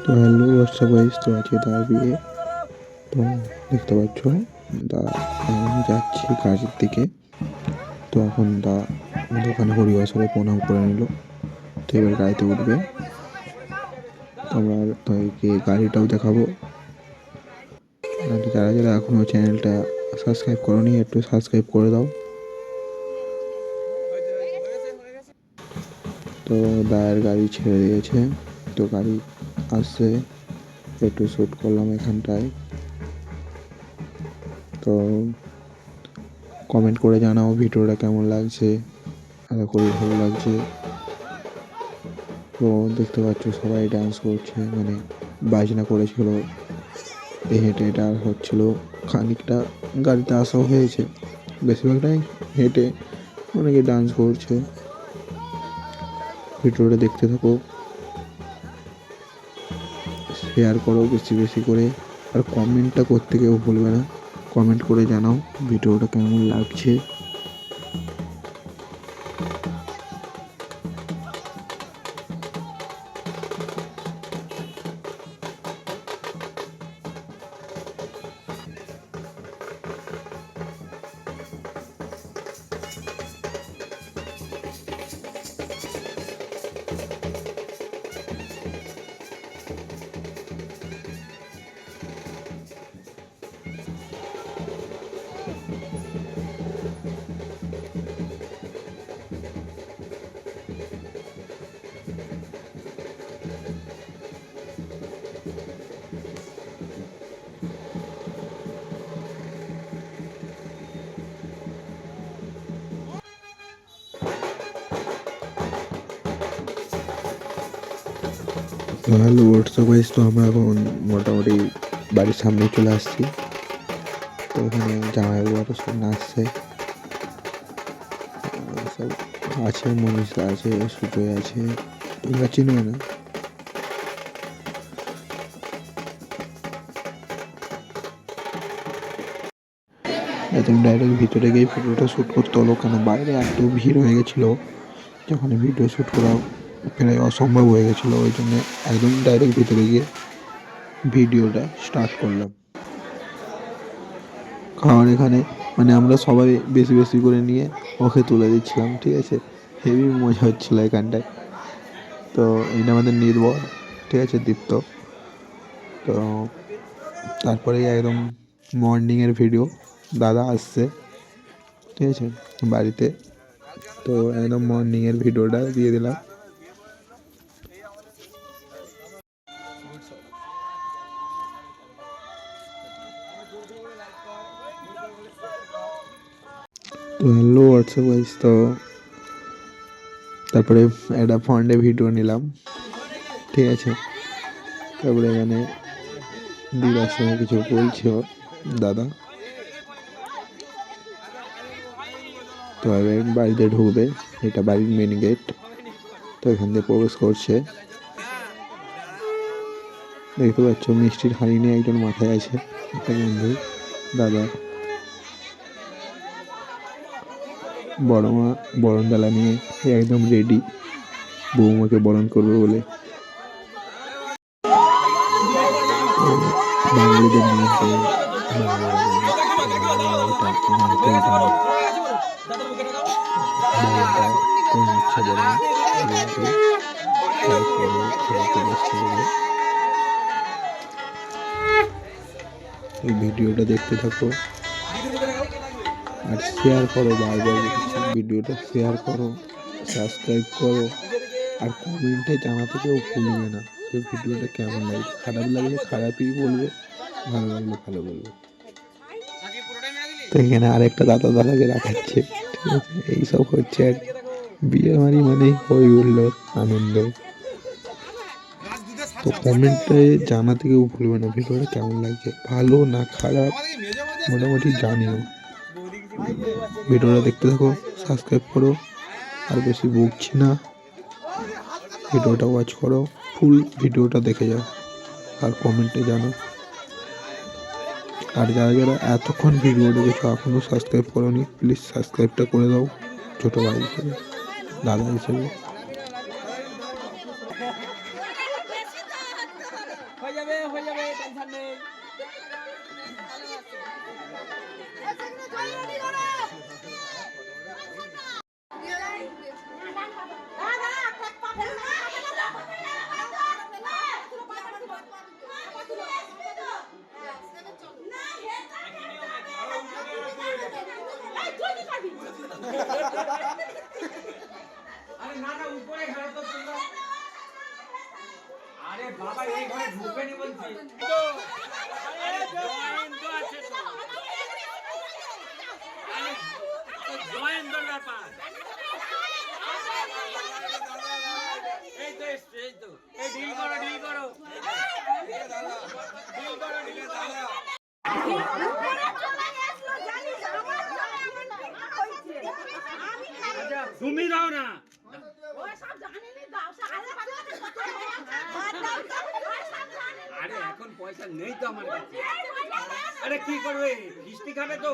তো hello WhatsApp guys, তো আজকে তার বিয়ে। তো দেখতে পাচ্ছ আমি যাচ্ছি কাজের দিকে। তো এখন দোকানে হরিবাসরে প্রণাম করে নিল। তো এবার গাড়িতে উঠবে। তোমরা তাদেরকে গাড়িটাও দেখাবো। আর যারা যারা এখনও চ্যানেলটা সাবস্ক্রাইব করোনি একটু সাবস্ক্রাইব করে দাও। তো দায়ের গাড়ি ছেড়ে দিয়েছে, তো গাড়ি আসছে, একটু শ্যুট করলাম এখানটায়। তো কমেন্ট করে জানাও ভিডিওটা কেমন লাগছে, আশা করি ভালো লাগছে। তো দেখতে পাচ্ছ সবাই ডান্স করছে, মানে বাজনা করেছিল, হেঁটে হেঁটে আর হচ্ছিল। খানিকটা গাড়িতে আসাও হয়েছে, বেশিরভাগটাই হেঁটে, অনেকে ডান্স করছে। ভিডিওটা দেখতে থাকো, শেয়ার করো বেশি বেশি করে, আর কমেন্টটা করতে কেউ ভুলবে না। কমেন্ট করে জানাও ভিডিওটা কেমন লাগছে। হ্যালো হোয়াটসঅ্যাপ গাইস, তো আমরা এখন মোটামুটি বাড়ির সামনে চলে আসছি। তো এখানে জামাইবাবুরা সব নাচছে, সব আছে, মনীষা আছে, সুজয় আছে, তোমরা চিনবে না। একদম ডাইরেক্ট ভিতরে গিয়ে ভিডিওটা শ্যুট করতে হলো, কেন বাইরে এত ভিড় হয়ে গেছিলো যখন ভিডিও শ্যুট করা প্রায় অসম্ভব হয়ে গেছিলো। ওই জন্যে একদম ডাইরেক্ট ভিতরে গিয়ে ভিডিওটা স্টার্ট করলাম। খাওয়ার এখানে মানে আমরা সবাই বেশি বেশি করে নিয়ে ওকে তুলে দিচ্ছিলাম, ঠিক আছে, হেভি মজা হচ্ছিলো এখানটায়। তো এইটা আমাদের নির্ভর, ঠিক আছে, দীপ্ত। তো তারপরে একদম মর্নিংয়ের ভিডিও, দাদা আসছে, ঠিক আছে, বাড়িতে। তো একদম মর্নিংয়ের ভিডিওটা দিয়ে দিলাম। তো হ্যালো হোয়াটসঅ্যাপ গাইস, তো তারপরে একটা ফন্ডে ভিডিও নিলাম, ঠিক আছে। তারপরে এখানে দিদার সঙ্গে কিছু বলছিল দাদা। তো এবার বাড়িতে ঢুকবে, এটা বাড়ির মেন গেট। তো এখান দিয়ে প্রবেশ করছে, দেখতে পাচ্ছ মিষ্টির হাঁড়ি নিয়ে একজন মাথায় আছে, একটা বন্ধু দাদা। বড় মা বরণ ডালা নিয়ে একদম রেডি বৌমাকে বরণ করবে বলে। বাঙালিদের নিয়ম তো এই ভিডিওটা দেখতে থাকো আর শেয়ার করো, বারবার ভিডিওটা শেয়ার করো, সাবস্ক্রাইব করো, আর কমেন্টে জানাতে কেউ ভুলবে না যে ভিডিওটা কেমন লাগে। খারাপ লাগলে খারাপই বলবে, ভালো লাগলে ভালো বলবে। তো এখানে আরেকটা দাদাকে দেখাচ্ছে, ঠিক আছে, এইসব হচ্ছে আর বিয়ে বাড়ি মানে হই হুল্লোড় আনন্দ। তো কমেন্টে জানাতে কেউ ভুলবে না ভিডিওটা কেমন লাগছে, ভালো না খারাপ মোটামুটি জানিও। ভিডিওটা দেখতে থাকো, সাবস্ক্রাইব করো, আর বেশি বকছি না, ভিডিওটা ওয়াচ করো, ফুল ভিডিওটা দেখে যাও, আর কমেন্টে জানো। আর যারা যারা এতক্ষণ ভিডিও দেখেছো এখনও সাবস্ক্রাইব করোনি, প্লিজ সাবস্ক্রাইবটা করে দাও, ছোটো ভাই হিসেবে, দাদা হিসেবে। হয়ে যাবে টেনশন নেই। আরে না না উপরে ঘরে তো তোমরা আরে বাবা এই ঘরে ঢুকবে নি বলছি তো আরে জয়েন তো আছে তো আরে জয়েন তো ব্যাপার এই তো এই তো এই ডিল করো ডিল করো তুমি দাও না আরে এখন পয়সা নেই তো আমার কাছে আরে কি করবে বৃষ্টি খাবে তো